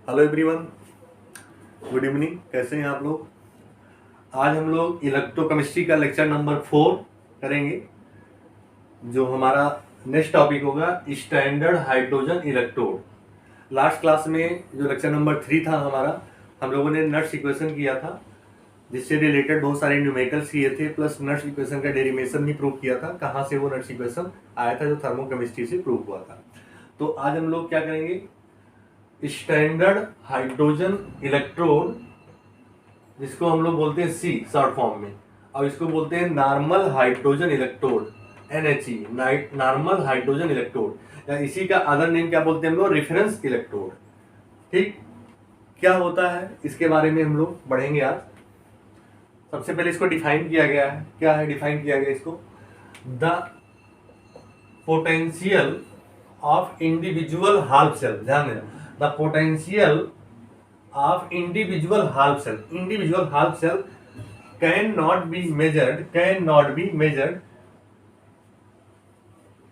Hello everyone, good evening. कैसे हैं आप लोग? आज हम लोग इलेक्ट्रोकेमिस्ट्री का लेक्चर नंबर 4 करेंगे, जो हमारा नेक्स्ट टॉपिक होगा standard hydrogen electrode. Last class में जो लेक्चर नंबर 3 था हमारा, हम लोगों ने नट्स इक्वेशन किया था, जिससे रिलेटेड बहुत सारे न्यूमेरिकल्स किए थे, प्लस नट्स इक्वेशन का डेरिवेशन भी प्रूव किया था। कहाँ से वो नट्स इक्वेशन आया था? जो थर्मोकेमिस्ट्री से प्रूव हुआ था। तो आज हम लोग क्या करेंगे, स्टैंडर्ड हाइड्रोजन इलेक्ट्रोड, जिसको हम लोग बोलते हैं सी शॉर्ट फॉर्म में, और इसको बोलते हैं normal hydrogen electrode, NHE, normal hydrogen electrode, या इसी का अदर नेम क्या बोलते हैं हम लोग, रेफरेंस इलेक्ट्रोड। ठीक, क्या होता है इसके बारे में हम लोग पढ़ेंगे आज। सबसे पहले इसको डिफाइन किया गया है। क्या है डिफाइन किया गया इसको? The potential of individual half cell. ध्यान देना, the potential of individual half cell cannot be measured।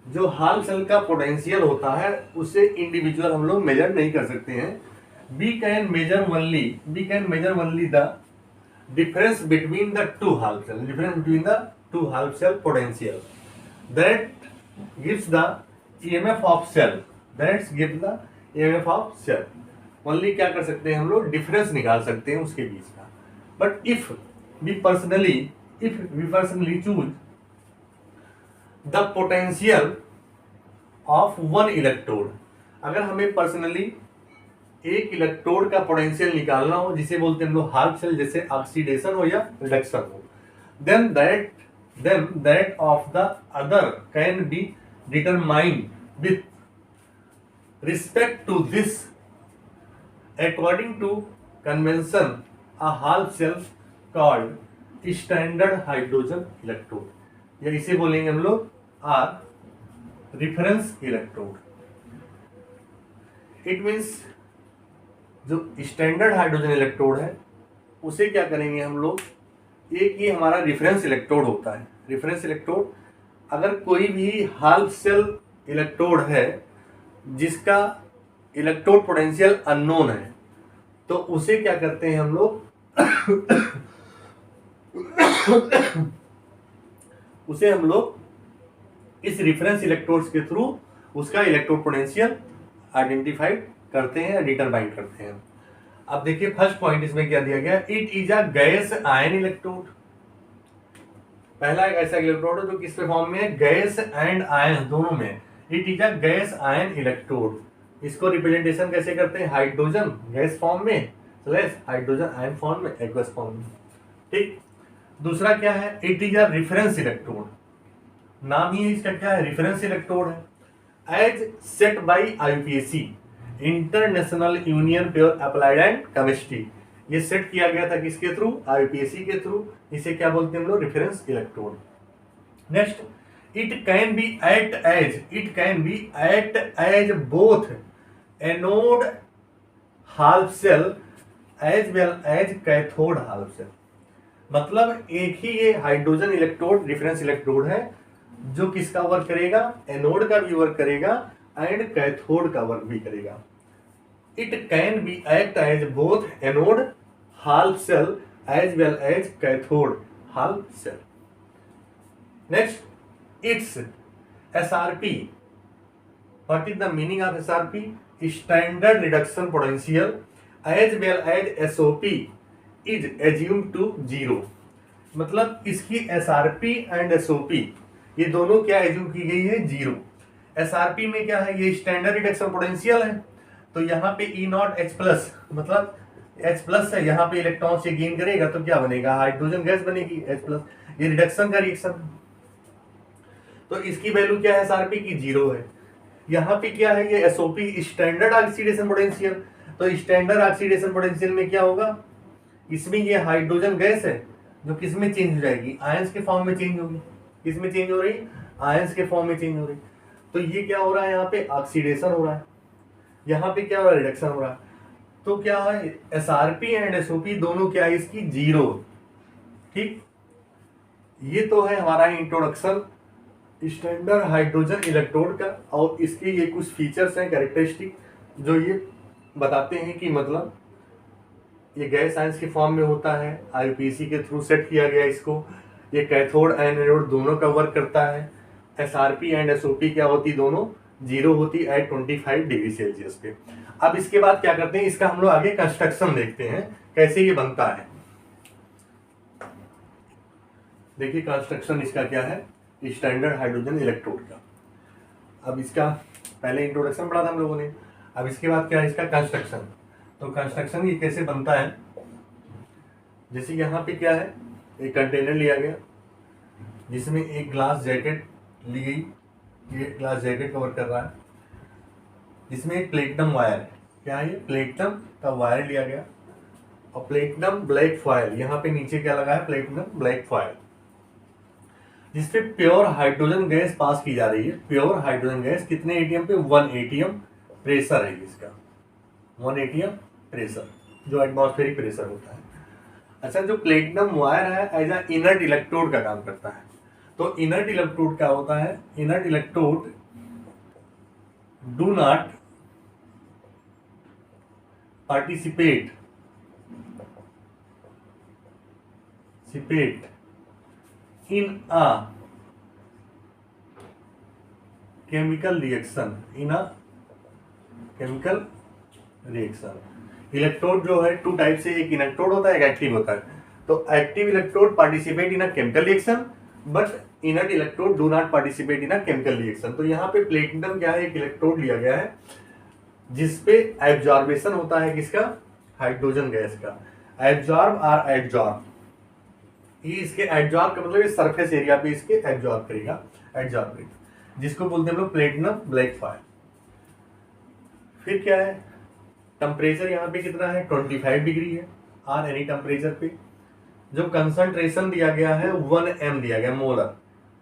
जो हाल्फ सेल का पोटेंशियल होता है उसे इंडिविजुअल हम लोग मेजर नहीं कर सकते हैं। we can measure only the difference between the two half cell potential that gives the EMF of cell, only क्या कर सकते हैं हम लोग, डिफरेंस निकाल सकते हैं उसके बीच का। But if we personally choose the potential of one electrode, अगर हमें पर्सनली एक इलेक्ट्रोड का पोटेंशियल निकालना हो, जिसे बोलते हैं हम लोग हाल्फ सेल, जैसे ऑक्सीडेशन हो या रिडक्शन हो, then that of the other can be determined with respect to this according to convention, a half cell called standard hydrogen electrode, या इसे बोलेंगे हम लोग our reference electrode. It means जो स्टैंडर्ड हाइड्रोजन इलेक्ट्रोड है उसे क्या करेंगे हम लोग, एक ही हमारा रेफरेंस इलेक्ट्रोड होता है। रेफरेंस इलेक्ट्रोड, अगर कोई भी हाल्फ सेल इलेक्ट्रोड है जिसका इलेक्ट्रोड पोटेंशियल अननोन है, तो उसे क्या करते हैं हम लोग उसे हम लोग इस रेफरेंस इलेक्ट्रोड्स के थ्रू उसका इलेक्ट्रोड पोटेंशियल आइडेंटिफाई करते हैं, डिटरमाइन करते हैं। अब देखिए फर्स्ट पॉइंट इसमें क्या दिया गया, it is a gas ion electrode. पहला एक ऐसा इलेक्ट्रोड है जो किसके फॉर्म में है, गैस एंड आयन दोनों में। It is a gas ion electrode. इसको रिप्रेजेंटेशन कैसे करते हैं, हाइड्रोजन गैस फॉर्म में प्लस हाइड्रोजन आयन फॉर्म में, एक्वस फॉर्म में। ठीक, दूसरा क्या है, it is a reference electrode. नाम ही इसका क्या है, रेफरेंस इलेक्ट्रोड है। As set by IUPAC, international union for applied and chemistry. ये सेट किया गया था किसके थ्रू, IUPAC के थ्रू। इसे क्या बोलते हैं हम लोग, reference electrode. Next, it can be act as both anode half cell as well as cathode half cell। मतलब एक ही ये हाइड्रोजन इलेक्ट्रोड रेफरेंस इलेक्ट्रोड है जो किसका वर्क करेगा, एनोड का भी वर्क करेगा एंड कैथोड का वर्क भी करेगा। It can be act as both anode half cell as well as cathode half cell. Next, its SRP. What is the meaning of SRP? Standard reduction potential as well as SOP is assumed to 0। मतलब इसकी SRP and SOP ये दोनों क्या assume की गई है, 0। SRP में क्या है, ये स्टैंडर्ड रिडक्शन पोटेंशियल है, तो यहाँ पे E0H+, मतलब H+ है, यहाँ पे इलेक्ट्रॉन से गेन करेगा तो क्या बनेगा, हाइड्रोजन गैस बनेगी H+। ये रिडक्शन का रिएक्शन, तो इसकी वैल्यू क्या है, SRP की 0 है। यहाँ पे क्या है, ये SOP स्टैंडर्ड ऑक्सीडेशन पोटेंशियल। तो स्टैंडर्ड ऑक्सीडेशन पोटेंशियल में क्या होगा, इसमें ये हाइड्रोजन गैस है जो किस में चेंज हो जाएगी, आयंस के फॉर्म में चेंज होगी। किस में चेंज हो रही, आयंस के फॉर्म में चेंज हो रही। तो ये क्या हो रहा है, यहाँ पे ऑक्सीडेशन हो रहा है, यहाँ पे क्या हो रहा है, रिडक्शन हो रहा है। तो क्या है, SRP एंड SOP दोनों क्या है, इसकी 0। ठीक, ये तो है हमारा इंट्रोडक्शन स्टैंडर्ड हाइड्रोजन इलेक्ट्रोड का, और इसके ये कुछ फीचर्स हैं, कैरेक्टरिस्टिक, जो ये बताते हैं कि मतलब ये गैस आयंस के फॉर्म में होता है, आईपीसी के थ्रू सेट किया गया इसको। ये कैथोड एंड एनोड दोनों का वर्क करता है। एसआरपी एंड एसओपी क्या होती, दोनों जीरो होती एट 25 डिग्री सेल्सियस पे। अब इसके बाद क्या करते हैं, इसका हम लोग आगे कंस्ट्रक्शन देखते हैं कैसे ये बनता है। देखिए कंस्ट्रक्शन इसका क्या है, स्टैंडर्ड हाइड्रोजन इलेक्ट्रोड का। अब इसका पहले इंट्रोडक्शन पढ़ा था हम लोगों ने, अब इसके बाद क्या है इसका कंस्ट्रक्शन। तो कंस्ट्रक्शन ये कैसे बनता है, जैसे यहाँ पे क्या है, एक कंटेनर लिया गया जिसमें एक ग्लास जैकेट ली गई, ये ग्लास जैकेट कवर कर रहा है, जिसमें एक प्लेटिनम वायर है। क्या है ये, प्लेटिनम का वायर लिया गया, और प्लेटिनम ब्लैक फॉयल, यहाँ पे नीचे क्या लगा है, प्लेटिनम ब्लैक फॉयल, जिसपे प्योर हाइड्रोजन गैस पास की जा रही है। प्योर हाइड्रोजन गैस कितने एटीएम पे, 1 एटीएम प्रेशर है इसका, 1 एटीएम प्रेशर जो एटमॉस्फेरिक प्रेशर होता है। अच्छा, जो प्लेटिनम वायर है एज अ इनर्ट इलेक्ट्रोड का काम करता है। तो इनर्ट इलेक्ट्रोड क्या होता है, inert electrode do not participate in a chemical reaction, electrode जो है टू टाइप से, एक इलेक्ट्रोड होता है, एक एक्टिव होता है। तो active electrode participate in a chemical reaction, but inert electrode do not participate in a chemical reaction. तो यहाँ पे प्लेटिनम क्या है, एक इलेक्ट्रोड लिया गया है जिसपे एब्जॉर्बेशन होता है किसका, हाइड्रोजन गैस का। एब्जॉर्ब, ये इसके एब्जॉर्ब का मतलब ये सरफेस एरिया पे इसके एब्जॉर्ब करेगा, जिसको बोलते हैं हम लोग प्लेटिनम ब्लैक फॉयल। फिर क्या है, टेम्परेचर यहाँ पे कितना है, 25 डिग्री है, आर एनी टेम्परेचर पे। जो कंसंट्रेशन दिया गया है 1 m दिया गया मोलर,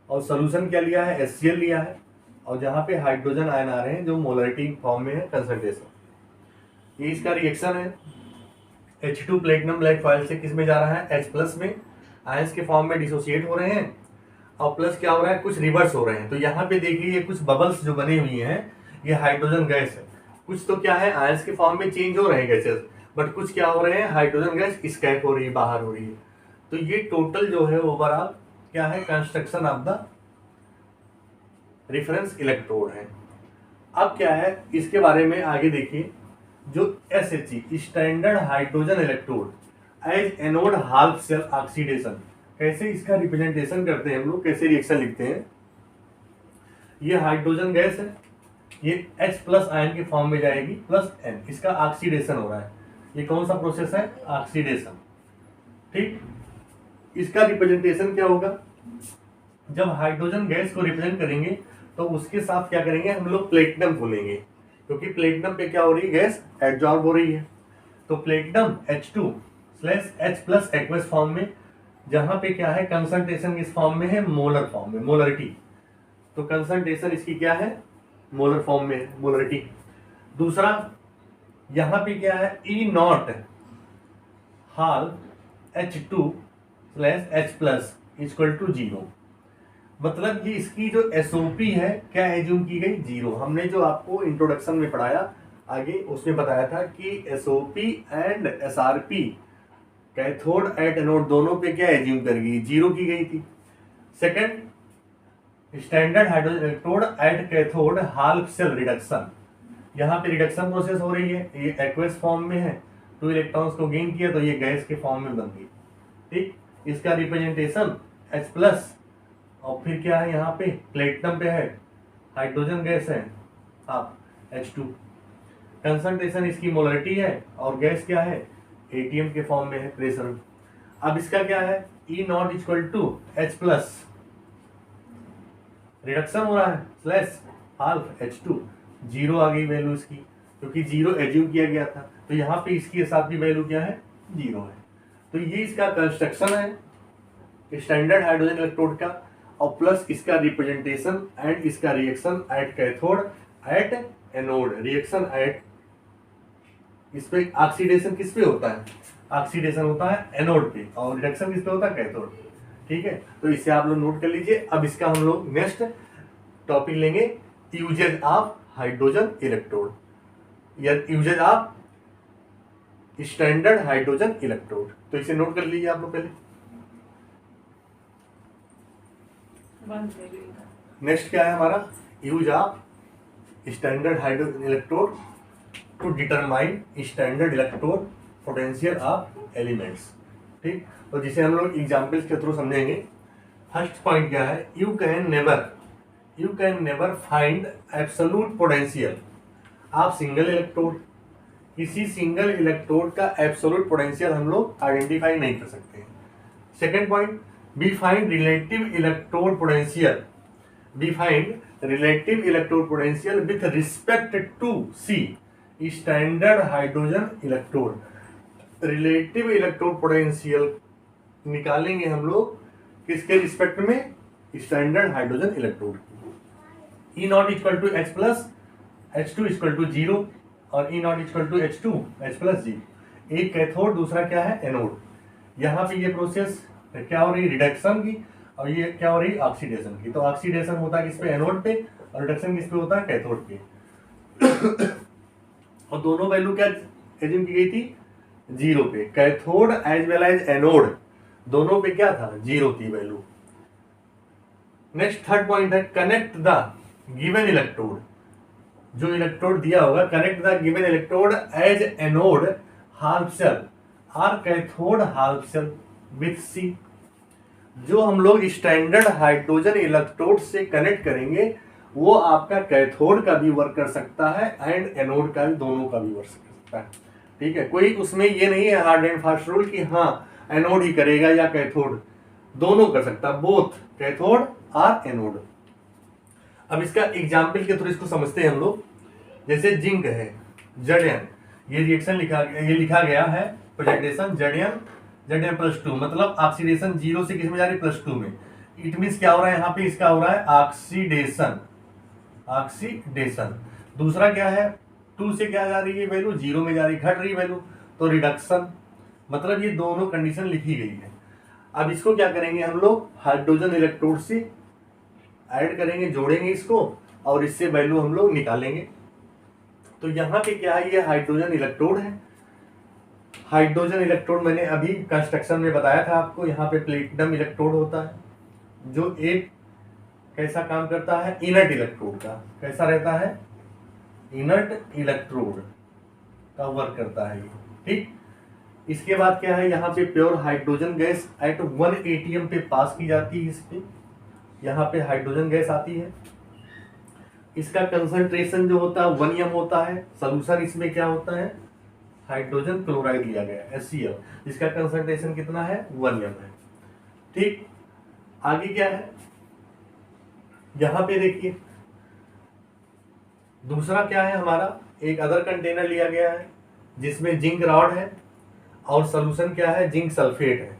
और सोल्यूशन क्या लिया है, HCl लिया है, और जहाँ पे हाइड्रोजन आयन आ रहे हैं जो मोलरिटी फॉर्म में है कंसंट्रेशन। ये इसका रिएक्शन है, H2 प्लेटिनम ब्लैक फॉयल से किस में जा रहा है, H+ में, आयंस के फॉर्म में डिसोसिएट हो रहे हैं, और प्लस क्या हो रहा है, कुछ रिवर्स हो रहे हैं। तो यहाँ पे देखिए ये कुछ बबल्स जो बने हुए हैं, ये हाइड्रोजन गैस है। कुछ तो क्या है, आयंस के फॉर्म में चेंज हो रहे हैं गैसेस, बट कुछ क्या हो रहे हैं, हाइड्रोजन गैस स्कैप हो रही है, बाहर हो रही है। तो ये टोटल जो है ओवरऑल क्या है, construction of the reference electrode है। अब क्या है इसके बारे में आगे देखिए, जो SHE standard hydrogen electrode as anode half cell oxidation, कैसे इसका रिप्रेजेंटेशन करते हैं हम लोग, कैसे रिएक्शन लिखते हैं। ये हाइड्रोजन गैस है, ये H+ आयन के फॉर्म में जाएगी, +N, इसका ऑक्सीडेशन हो रहा है। ये कौन सा प्रोसेस है, ऑक्सीडेशन। ठीक, इसका रिप्रेजेंटेशन क्या होगा, जब हाइड्रोजन गैस को रिप्रेजेंट करेंगे तो उसके साथ क्या करेंगे हम लोग, प्लेटिनम को लेंगे, क्योंकि प्लेटिनम पे क्या हो रही है, गैस एब्जॉर्ब हो रही है। तो प्लेटिनम H2/H+ एक्वस फॉर्म में, जहां पे क्या है कंसंट्रेशन इस फॉर्म में है, मोलर फॉर्म में, मोलरिटी। तो कंसंट्रेशन इसकी क्या है, मोलर फॉर्म में, मोलरिटी। दूसरा यहां पे क्या है, E0 hall H2/H+ equal to 0। मतलब ये इसकी जो SOP है क्या एज्यूम की गई, 0। हमने जो आपको इंट्रोडक्शन में पढ़ाया आगे उसमें बताया था कि SOP and SRP cathode at anode दोनों पे क्या एज्यूम कर गई, 0 की गई थी। Second, standard hydrogen electrode at cathode half cell reduction, यहाँ पे रिडक्शन प्रोसेस हो रही है, ये एक्वस फॉर्म में है, 2 इलेक्ट्रॉन्स को गेन किया तो ये गैस के फॉर्म में बन गई। ठीक, इसका रिप्रेजेंटेशन H+, और फिर क्या है यहाँ पे प्लेटिनम पे है, हाइड्रोजन गैस है, आप H2, कंसंट्रेशन इसकी मोलरिटी है, और गैस क्या है, एटीएम के फॉर्म में है, प्रेशर। अब इसका क्या है, E0 equal to H+, reduction हो रहा है, स्लैश हाल्फ H2, 0 आ गई वैल्यू इसकी, क्योंकि 0 एज्यूम किया गया था। तो यहाँ पे इसके साथ भी वैल्यू क्या है, 0 है। तो ये इसका कंस्ट्रक्शन है स्टैंडर्ड हाइड्रोजन इलेक्ट्रोड का, और प्लस इसका रिप्रेजेंटेशन एंड इसका reaction at cathode at anode, reaction at, इस पे ऑक्सीडेशन किस पे होता है, ऑक्सीडेशन होता है एनोड पे, और रिडक्शन किस पे होता है, कैथोड। ठीक है, तो इसे आप लोग नोट कर लीजिए। अब इसका हम लोग नेक्स्ट टॉपिक लेंगे, यूजेज ऑफ हाइड्रोजन इलेक्ट्रोड या uses of standard hydrogen electrode. तो इसे नोट कर लीजिए आप लोग पहले। नेक्स्ट क्या है हमारा, use of standard hydrogen electrode to determine standard electrode potential of elements. ठीक, तो जिसे हम लोग एग्जाम्पल्स के थ्रू समझेंगे। फर्स्ट पॉइंट क्या है, you can never find absolute potential of single electrode. किसी सिंगल इलेक्ट्रोड का एब्सोल्यूट पोटेंशियल हम लोग आइडेंटिफाई नहीं कर सकते। Second point, we find relative electrode potential with respect to C standard hydrogen electrode. Relative electrode potential निकालेंगे हम लोग किसके रिस्पेक्ट में, standard hydrogen electrode. E not equal to H plus H2 equal to 0 और E not equal to H2 H plus 0। एक cathode, दूसरा क्या है एनोड। यहाँ पे ये प्रोसेस क्या हो रही है, रिडक्शन की, और ये क्या हो रही है, ऑक्सीडेशन की। तो ऑक्सीडेशन होता है किस पे, एनोड पे, और रिडक्शन किस पे होता है, कैथोड पे। और दोनों वैल्यू क्या एज्यूम की गई थी, 0 पे। Cathode as well as anode दोनों पे क्या था, 0 थी वैल्यू। नेक्स्ट थर्ड पॉइंट है, कनेक्ट द गिवन इलेक्ट्रोड। जो इलेक्ट्रोड दिया होगा, connect the given electrode as anode half cell और cathode half cell with C. जो हम लोग स्टैंडर्ड हाइड्रोजन इलेक्ट्रोड से कनेक्ट करेंगे वो आपका कैथोड का भी वर्क कर सकता है एंड एनोड का भी, दोनों का भी वर्क कर सकता है। ठीक है, कोई उसमें ये नहीं है हार्ड एंड फास्ट रूल कि हाँ एनोड ही करेगा या कैथोड, दोनों कर सकता, बोथ कैथोड और एनोड। अब इसका एग्जाम्पल के थ्रू इसको समझते हैं हम लोग। जैसे जिंक है, Zn, ये रिएक्शन लिखा गया है प्रेजेंटेशन Zn प्लस 2, मतलब ऑक्सीडेशन 0 से किस में जा रही है, प्लस 2 में। इट मीन्स क्या हो रहा है यहाँ पे, इसका हो रहा है ऑक्सीडेशन। दूसरा क्या है, 2 से क्या जा रही है वैल्यू, 0 में जा रही, घट रही वैल्यू, तो रिडक्शन। मतलब ये दोनों कंडीशन लिखी गई है। अब इसको क्या करेंगे हम लोग, हाइड्रोजन इलेक्ट्रोड से ऐड करेंगे, जोड़ेंगे इसको, और इससे वैल्यू हम लोग निकालेंगे। तो यहाँ पे क्या है, ये हाइड्रोजन इलेक्ट्रोड है। हाइड्रोजन इलेक्ट्रोड मैंने अभी कंस्ट्रक्शन में बताया था आपको। यहाँ पे प्लेटिनम इलेक्ट्रोड होता है जो एक कैसा काम करता है, इनर्ट इलेक्ट्रोड का। कैसा रहता है, इनर्ट इलेक्ट्रोड का वर्क करता है ये। ठीक, इसके बाद क्या है, यहाँ पे pure hydrogen gas at 1 ATM पे पास की जाती है। इस पे यहाँ पे हाइड्रोजन गैस आती है। इसका कंसंट्रेशन जो होता है 1 m होता है। सोल्यूशन इसमें क्या होता है, हाइड्रोजन क्लोराइड लिया गया है HCl, जिसका कंसंट्रेशन कितना है, 1 m है। ठीक, आगे क्या है, यहाँ पे देखिए दूसरा क्या है हमारा, एक अदर कंटेनर लिया गया है जिसमें जिंक रॉड है और सोल्यूशन क्या है, जिंक सल्फेट है।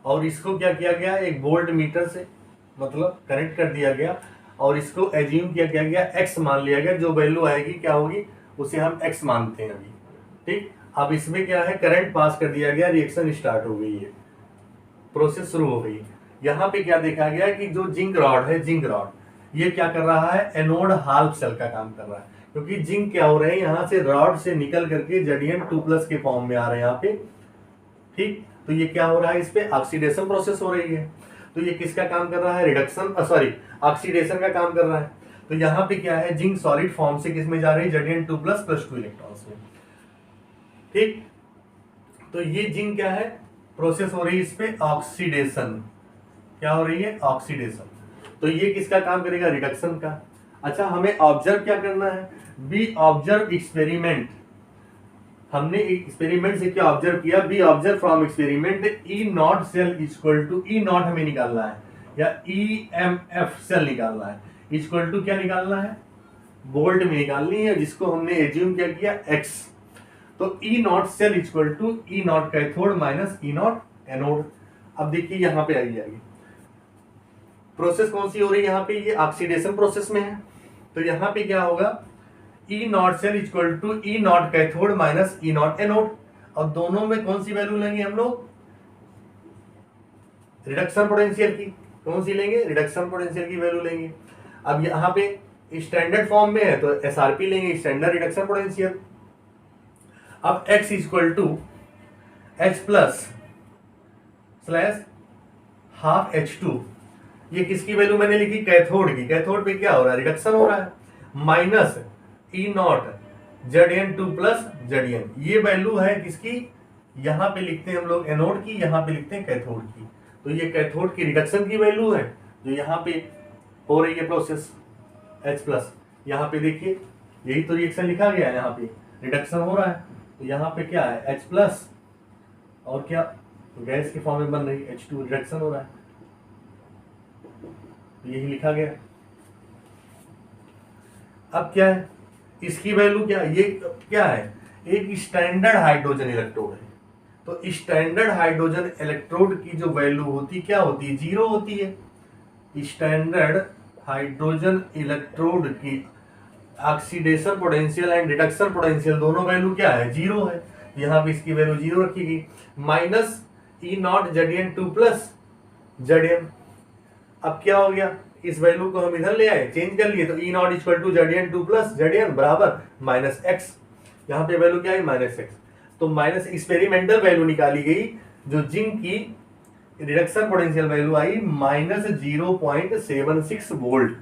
और इसको क्या किया गया, एक वोल्ट मीटर से मतलब कनेक्ट कर दिया गया, और इसको एज्यूम किया गया, x मान लिया गया। जो वैल्यू आएगी क्या होगी, उसे हम x मानते हैं अभी। ठीक, अब इसमें क्या है, करंट पास कर दिया गया, रिएक्शन स्टार्ट हो गई है, प्रोसेस शुरू हो गई। यहाँ पे क्या देखा गया कि जो जिंक रॉड है, जिंक रॉड ये क्या कर रहा है, एनोड हाल्फ सेल का काम कर रहा है। क्योंकि जिंक क्या हो रहे हैं, यहाँ से रॉड से निकल करके Zn2+ के फॉर्म में आ रहे हैं यहाँ पे। ठीक, तो ये क्या हो रहा है, इस पे ऑक्सीडेशन प्रोसेस हो रही है। तो ये किसका काम कर रहा है, रिडक्शन, सॉरी ऑक्सीडेशन का काम कर रहा है। तो यहाँ पे क्या है, जिंक सॉलिड फॉर्म से किस में जा रही है, Zn2+ + 2 इलेक्ट्रॉन्स में। ठीक, तो ये जिंक क्या है, प्रोसेस हो रही है इस पे ऑक्सीडेशन। क्या हो रही है, ऑक्सीडेशन। तो ये किसका काम करेगा, रिडक्शन का। अच्छा, हमें ऑब्जर्व क्या करना है, बी ऑब्जर्व एक्सपेरिमेंट। हमने एक एक्सपेरिमेंट से क्या ऑब्जर्व किया, be observe from experiment E not cell equal to, E nought हमें निकालना है या EMF सेल निकालना है, इक्वल टू क्या निकालना है, वोल्ट में निकालनी है, जिसको हमने एज्यूम क्या किया, x। तो E not cell equal to E naught cathode minus E naught anode. अब देखिए यहाँ पे आई जाएगी, प्रोसेस कौन सी हो रही है यहाँ पे, ये ऑक्सीडेशन प्रोसेस में है। तो यहाँ पे क्या होगा, E not cell equal to E naught cathode minus E naught anode. और दोनों में कौन सी वैल्यू लेंगे हम लोग, रिडक्शन पोटेंशियल की। कौन सी लेंगे, रिडक्शन पोटेंशियल की वैल्यू लेंगे। अब यहाँ पे स्टैंडर्ड फॉर्म में है तो SRP लेंगे, स्टैंडर्ड रिडक्शन पोटेंशियल। अब x equal to H plus slash half H2, ये किसकी वैल्यू मैंने लिखी, कैथोड की। कैथोड पे क्या हो रहा है, रिडक्शन हो रहा है, minus E not Zn2 plus Zn, ये वैल्यू है किसकी, यहां पे लिखते हैं हम लोग एनोड की, यहां पे लिखते हैं कैथोड की। तो ये कैथोड की रिडक्शन की वैल्यू है जो यहाँ पे हो रही है प्रोसेस H प्लस। यहाँ पे देखिए यही तो रिएक्शन लिखा गया है, यहाँ पे रिडक्शन हो रहा है, तो यहाँ पे क्या है H प्लस और क्या गैस के फॉर्म में बन रही है H2, रिडक्शन हो रहा है, तो यही लिखा गया। अब क्या है इसकी वैल्यू, क्या ये क्या है, एक स्टैंडर्ड हाइड्रोजन इलेक्ट्रोड है। तो स्टैंडर्ड हाइड्रोजन इलेक्ट्रोड की जो वैल्यू होती क्या होती है, जीरो होती है। स्टैंडर्ड हाइड्रोजन इलेक्ट्रोड की oxidation potential and reduction potential दोनों वैल्यू क्या है, जीरो है। यहाँ पे इसकी वैल्यू जीरो रखी गई, minus E not Zn2 plus Zn। अब क्या हो गया, इस वैल्यू को हम इधर ले आए, चेंज कर लिए, तो E not equal to Zn2 plus Zn बराबर माइनस एक्स। यहाँ पे वैल्यू क्या है, माइनस एक्स। तो माइनस एक्सपेरिमेंटल वैल्यू निकाली गई, जो जिंक की रिडक्शन पोटेंशियल वैल्यू आई minus 0.76 volt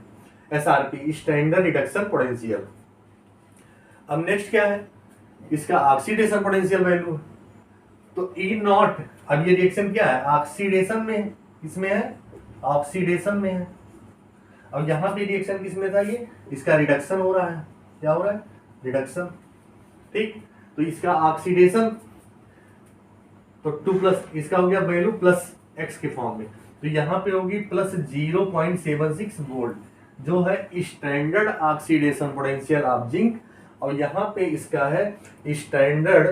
SRP, standard reduction potential. अब नेक्स्ट क्या है, इसका ऑक्सीडेशन पोटेंशियल वैल्यू। तो ई नॉट, अब ये रिएक्शन क्या है, ऑक्सीडेशन में है, इसमें है ऑक्सीडेशन में है, और यहाँ पे रिएक्शन किसमें था, ये इसका रिडक्शन हो रहा है, क्या हो रहा है, रिडक्शन। ठीक, तो इसका ऑक्सीडेशन तो 2 प्लस इसका हो गया वैल्यू प्लस एक्स के फॉर्म में, तो यहाँ पे होगी प्लस 0.76 वोल्ट, जो है standard oxidation potential of zinc, और यहाँ पे इसका है standard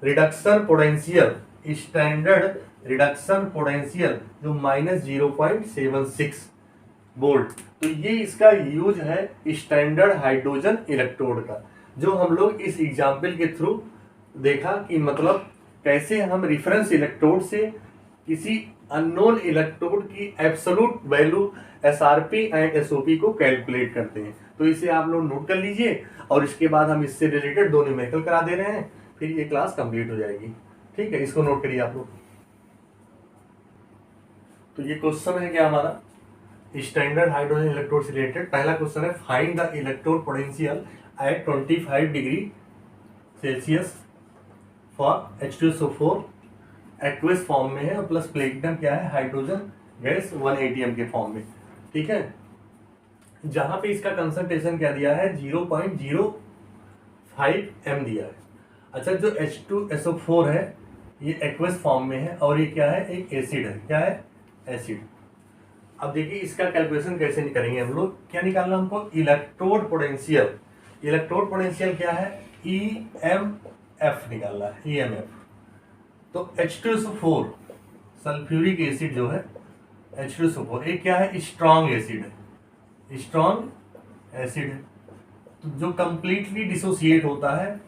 reduction potential, standard reduction potential जो माइनस 0.76 वोल्ट। तो ये इसका यूज है स्टैंडर्ड हाइड्रोजन इलेक्ट्रोड का, जो हम लोग इस एग्जाम्पल के थ्रू देखा कि मतलब कैसे हम रेफरेंस इलेक्ट्रोड से किसी अननोन इलेक्ट्रोड की absolute value SRP and SOP को कैलकुलेट करते हैं। तो इसे आप लोग नोट कर लीजिए, और इसके बाद हम इससे रिलेटेड दो न्यूमेरिकल करा दे रहे हैं, फिर ये क्लास कंप्लीट हो जाएगी। ठीक है, इसको नोट करिए आप लोग। तो ये क्वेश्चन है क्या हमारा, स्टैंडर्ड हाइड्रोजन इलेक्ट्रोड से रिलेटेड। पहला क्वेश्चन है, find the electrode potential at 25 degree Celsius for H2SO4 aqueous form में है, और प्लस प्लेटिनम क्या है, हाइड्रोजन गैस 1 ATM के फॉर्म में। ठीक है, जहां पे इसका कंसंट्रेशन क्या दिया है, 0.05 m दिया है। अच्छा, जो H2SO4 है ये एक्वेस फॉर्म में है, और ये क्या है, एक एसिड है, क्या है, एसिड। अब देखिए इसका कैलकुलेशन कैसे करेंगे हम लोग, क्या निकालना हमको, इलेक्ट्रोड पोटेंशियल। इलेक्ट्रोड पोटेंशियल क्या है, EMF निकालना है, EMF। तो H2SO4 सल्फ्यूरिक एसिड जो है H2SO4 एक क्या है, स्ट्रॉन्ग एसिड है, स्ट्रॉन्ग एसिड है, तो जो कंप्लीटली डिसोसिएट होता है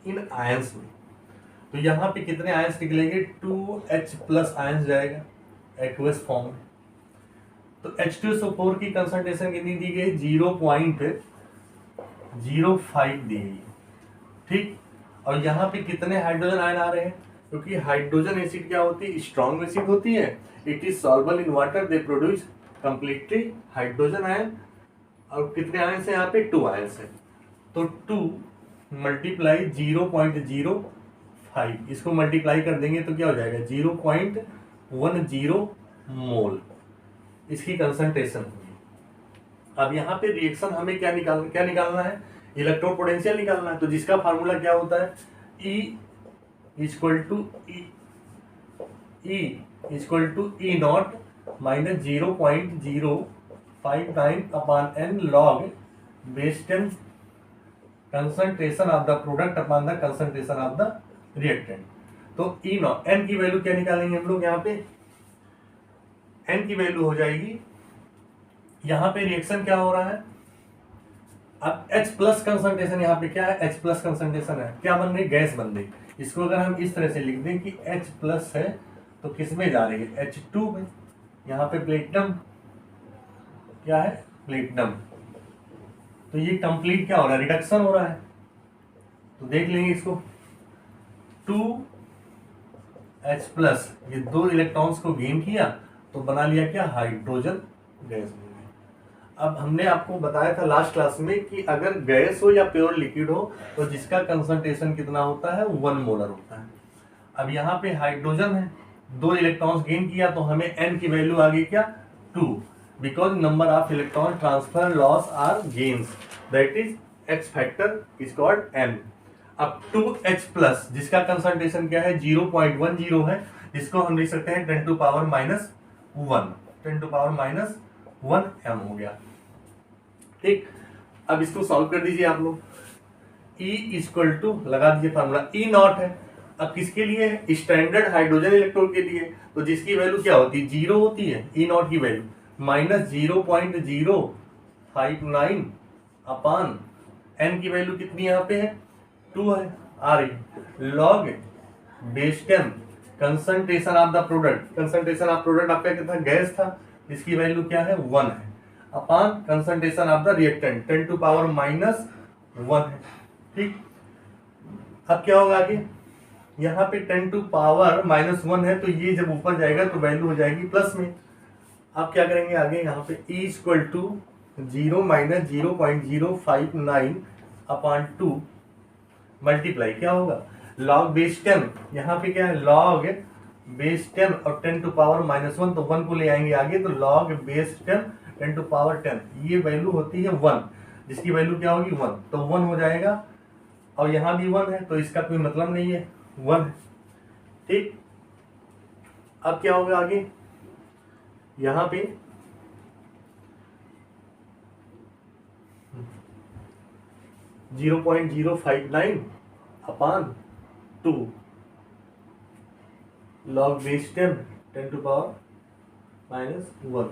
इन आयंस में। तो यहाँ पे कितने आयंस निकलेंगे, 2H प्लस आयंस जाएगा एक्वस फॉर्म में। तो H2SO4 की कंसंट्रेशन कितनी दी गई, 0.05 दी गई। ठीक, और यहाँ पे कितने हाइड्रोजन आयन आ रहे हैं, क्योंकि हाइड्रोजन एसिड क्या होती है, स्ट्रॉन्ग एसिड होती है, it is soluble in water, they produce completely hydrogen ion. और कितने आयन है यहाँ पे, 2 आयन है, तो 2 मल्टीप्लाई 0.05, इसको मल्टीप्लाई कर देंगे तो क्या हो जाएगा, 0.10 मोल इसकी कंसंट्रेशन होगी। अब यहाँ पे रिएक्शन हमें क्या निकालना है, इलेक्ट्रोड पोटेंशियल निकालना है। तो जिसका फार्मूला क्या होता है, E equal to E naught minus 0.059 upon n log base 10 concentration of the product upon the concentration of the reactant. तो ई नॉट, n की वैल्यू क्या निकालेंगे हम लोग, यहाँ पे n की वैल्यू हो जाएगी, यहाँ पे रिएक्शन क्या हो रहा है, अब H प्लस कंसंट्रेशन, यहाँ पे क्या है, H प्लस कंसंट्रेशन है, क्या बन रही, गैस बन रही। इसको अगर हम इस तरह से लिख दें कि H प्लस है तो किस में जा रही है, H2 में। यहाँ पे प्लेटिनम क्या है, प्लेटिनम, तो ये कंप्लीट क्या हो रहा है, रिडक्शन हो रहा है। तो देख लेंगे इसको, 2H+, ये 2 इलेक्ट्रॉन्स को गेन किया तो बना लिया क्या, हाइड्रोजन गैस बन गया। अब हमने आपको बताया था लास्ट क्लास में कि अगर गैस हो या प्योर लिक्विड हो तो जिसका कंसंट्रेशन कितना होता है, 1 मोलर होता है। अब यहाँ पे हाइड्रोजन है, 2 इलेक्ट्रॉन्स गेन किया तो हमें n की वैल्यू आ गई क्या, 2, because number of electron transfer loss or gains, that is x factor is called n। अब 2H+ जिसका कंसंट्रेशन क्या है, 0.10 है, जिसको हम लिख सकते हैं 10⁻⁻1, 10⁻⁻1 m हो गया। ठीक, अब इसको सॉल्व कर दीजिए आप लोग। E इक्वल टू लगा दीजिए फार्मूला, E नॉट है। अब किसके लिए है, स्टैंडर्ड हाइड्रोजन इलेक्ट्रोड के लिए, तो जिसकी वैल्यू क्या होती है, 0 होती है, E नॉट की वैल्यू -0.059 अपान n की वैल्यू कितनी यहाँ पे है, 2 है, आ रही log base 10 concentration of the product, concentration of product आपका क्या था, गैस था, इसकी वैल्यू क्या है, 1 है, अपान कंसंट्रेशन ऑफ द रिएक्टेंट 10⁻⁻1 है। ठीक, अब क्या होगा आगे, यहाँ पे 10⁻⁻1 है, तो ये जब ऊपर जाएगा तो वैल्यू हो जाएगी प्लस में। अब क्या करेंगे आगे, यहाँ पे E equal to 0 - 0.059 upon 2 multiply क्या होगा, लॉग बेस 10, यहाँ पे क्या है, लॉग बेस 10 और 10⁻⁻1, तो 1 को ले आएंगे आगे, तो लॉग बेस 10 10⁻10, ये वैल्यू होती है 1, जिसकी वैल्यू क्या होगी, 1, तो 1 हो जाएगा, और यहाँ भी 1 है, तो इसका कोई मतलब नहीं है, 1 है। ठीक, अब क्या होगा आगे, यहाँ पे 0.059 अपान 2 लॉग बेस 10 10⁻⁻1।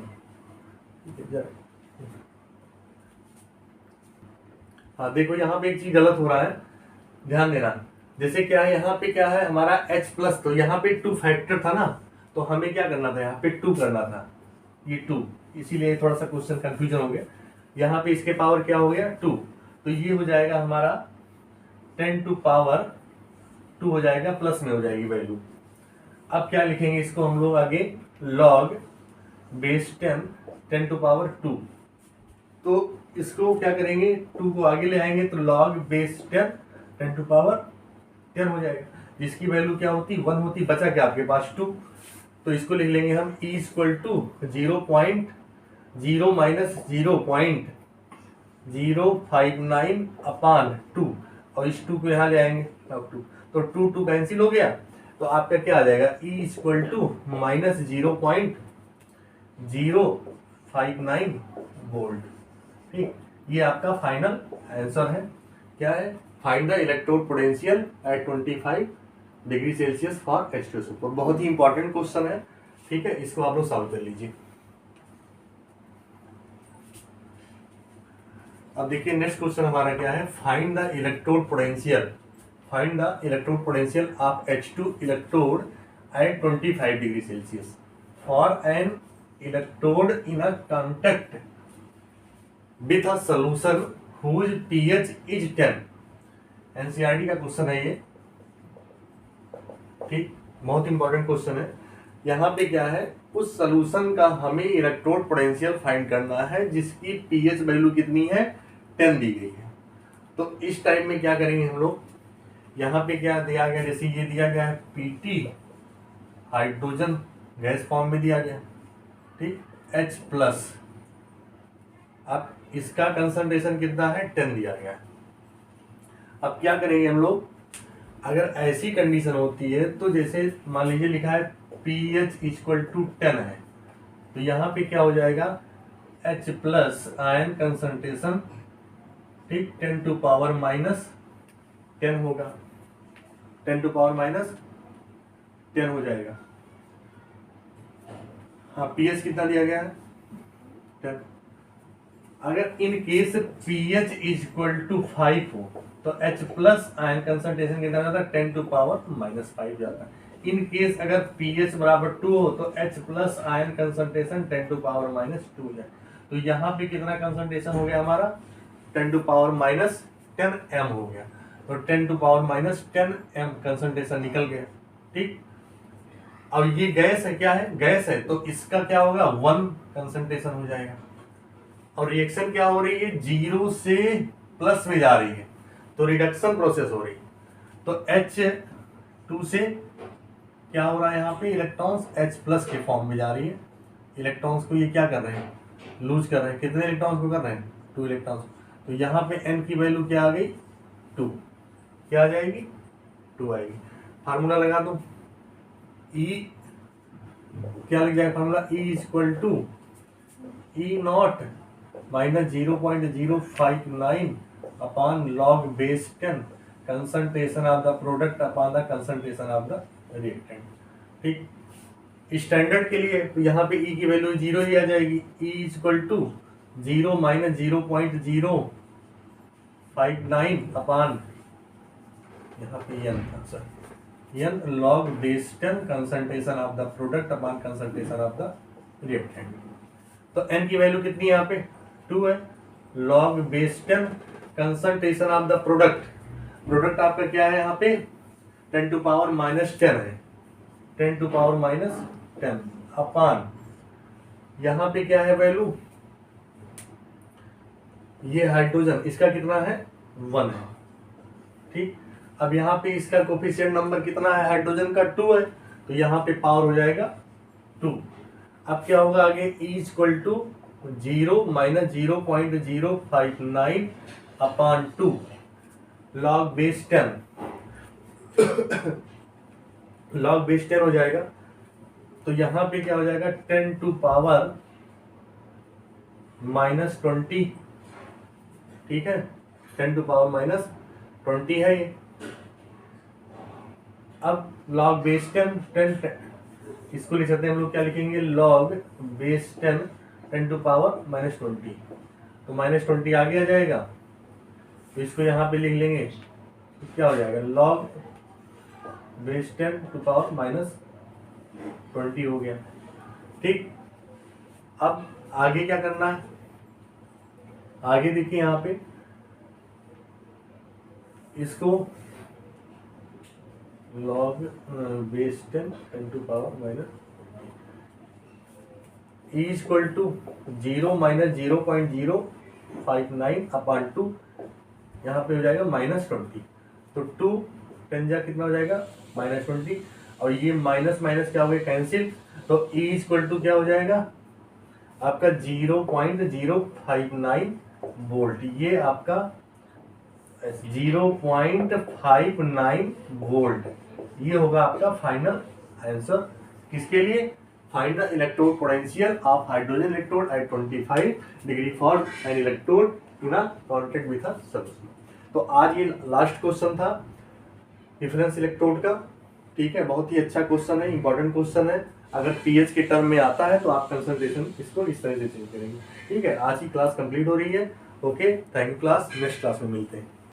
हाँ देखो, यहाँ पे एक चीज गलत हो रहा है, ध्यान देना। जैसे क्या है, यहाँ पे क्या है हमारा H+, तो यहाँ पे 2 फैक्टर था ना, तो हमें क्या करना था, यहाँ पे 2 करना था, ये 2, इसीलिए थोड़ा सा क्वेश्चन कंफ्यूजन हो गया। यहाँ पे इसके पावर क्या हो गया, 2, तो ये हो जाएगा हमारा 10⁻2 हो जाएगा, प्लस में हो जाएगी वैल्यू। अब क्या लिखेंगे इसको हम लोग आगे, लॉग बेस 10 10⁻2, तो इसको क्या करेंगे, 2 को आगे ले आएंगे तो लॉग बेस 10 10⁻10 हो जाएगा, जिसकी वैल्यू क्या होती, 1 होती, बचा क्या आपके पास 2, तो इसको लिख लेंगे हम E इक्वल टू 0.0 - 0.059 अपान 2, और इस 2 को यहाँ ले आएंगे, अब 2, तो 2 कैंसिल हो गया, तो आपका क्या आ जाएगा, E इक्वल टू -0.059 वोल्ट। ठीक, ये आपका फाइनल आंसर है, क्या है, find the electrode potential at 25 degree Celsius for H2 super. बहुत ही इंपॉर्टेंट क्वेश्चन है, ठीक है, इसको आप लोग सॉल्व कर लीजिए। अब देखिए नेक्स्ट क्वेश्चन हमारा क्या है, find the electrode potential, find the electrode potential of H2 electrode at 25 degree Celsius for an electrode in a contact with a solution whose pH is 10। NCERT का क्वेश्चन है ये, ठीक, बहुत इंपॉर्टेंट क्वेश्चन है। यहाँ पे क्या है, उस सॉल्यूशन का हमें इलेक्ट्रोड पोटेंशियल फाइंड करना है जिसकी पीएच वैल्यू कितनी है, 10 दी गई है। तो इस टाइप में क्या करेंगे हम लोग, यहाँ पे क्या दिया गया, जैसे ये दिया गया है Pt हाइड्रोजन गैस फॉर्म में दिया गया, ठीक, H+, अब इसका कंसंट्रेशन कितना है, 10 दिया गया है। अब क्या करेंगे हम लोग, अगर ऐसी कंडीशन होती है तो जैसे मान लीजिए लिखा है pH इक्वल टू 10 है, तो यहाँ पे क्या हो जाएगा, H+ आयन कंसंट्रेशन, ठीक, 10⁻⁻10 होगा, 10⁻⁻10 हो जाएगा। हाँ, pH कितना दिया गया है, 10। अगर in case pH equal to 5 हो तो H+ आयन कंसंट्रेशन कितना जाता है, 10⁻⁻5 जाता है। इन केस अगर pH बराबर 2 हो तो H+ आयन कंसंट्रेशन 10⁻⁻2 हो जाए। तो यहाँ पे कितना कंसंट्रेशन हो गया हमारा, 10⁻10 m हो गया। तो 10⁻⁻10 m कंसंट्रेशन निकल गया। ठीक, अब ये गैस है, क्या है, गैस है, तो इसका क्या होगा, 1 कंसंट्रेशन हो जाएगा। और रिएक्शन क्या हो रही है, 0 से प्लस में जा रही है, तो रिडक्शन प्रोसेस हो रही है। तो H2 से क्या हो रहा है, यहाँ पे इलेक्ट्रॉन्स H+ के फॉर्म में जा रही है। इलेक्ट्रॉन्स को ये क्या कर रहे हैं, लूज कर रहे हैं। कितने इलेक्ट्रॉन्स को कर रहे हैं, 2 इलेक्ट्रॉन्स। तो यहाँ पे n की वैल्यू क्या आ गई, 2। क्या आ जाएगी, 2 आएगी। फार्मूला लगा दो, E क्या लग जाएगा formula, E = E0 - 0.059 upon log base 10 concentration of the product upon the concentration of the reactant. ठीक, स्टैंडर्ड के लिए तो यहाँ पे E की वैल्यू 0 ही आ जाएगी। E = 0 - 0.059 अपॉन यहाँ पे n था sir, n log base 10 concentration of the product upon concentration of the reactant. तो n की वैल्यू कितनी है यहाँ पे, 2 है। log base 10 concentration of the product, product आपका क्या है यहाँ पे 10⁻⁻10 है, 10⁻⁻10 अपॉन यहाँ पे क्या है वैल्यू, ये हाइड्रोजन इसका कितना है, 1 है। ठीक, अब यहाँ पे इसका कोफिशिएंट नंबर कितना है, हाइड्रोजन का 2 है, तो यहाँ पे पावर हो जाएगा 2। अब क्या होगा आगे, E = 0 - 0.059 upon 2 log base 10 log base 10 हो जाएगा। तो यहाँ पे क्या हो जाएगा, 10⁻⁻20। ठीक है, 10⁻⁻20 है ये। अब log base 10 इसको लिख सकते हैं हम लोग, क्या लिखेंगे, log base 10 10⁻⁻20। तो -20 आगे आ जाएगा, तो इसको यहाँ पे लिख लेंगे, तो क्या हो जाएगा, log base 10 (-20) हो गया। ठीक, अब आगे क्या करना है, आगे देखिए यहाँ पे इसको log base 10 10⁻⁻, E = 0 - 0.059 अपॉन 2, यहाँ पे हो जाएगा -20। तो 2 10 जा कितना हो जाएगा, -20, और ये माइनस माइनस क्या हो गया, कैंसिल। तो E = क्या हो जाएगा आपका 0.059 वोल्ट, ये आपका 0.59 वोल्ट, ये होगा आपका फाइनल आंसर। किसके लिए, find the electrode potential of hydrogen electrode at 25 degree for an electrode in a contact with a substance. तो आज ये लास्ट क्वेश्चन था डिफरेंस इलेक्ट्रोड का। ठीक है, बहुत ही अच्छा क्वेश्चन है, इंपॉर्टेंट क्वेश्चन है। अगर पीएच के टर्म में आता है तो आप कंसंट्रेशन इसको इस तरह से चेंज करेंगे। ठीक है, आज की क्लास कंप्लीट हो रही है। Okay, thank you class, next class में मिलते हैं।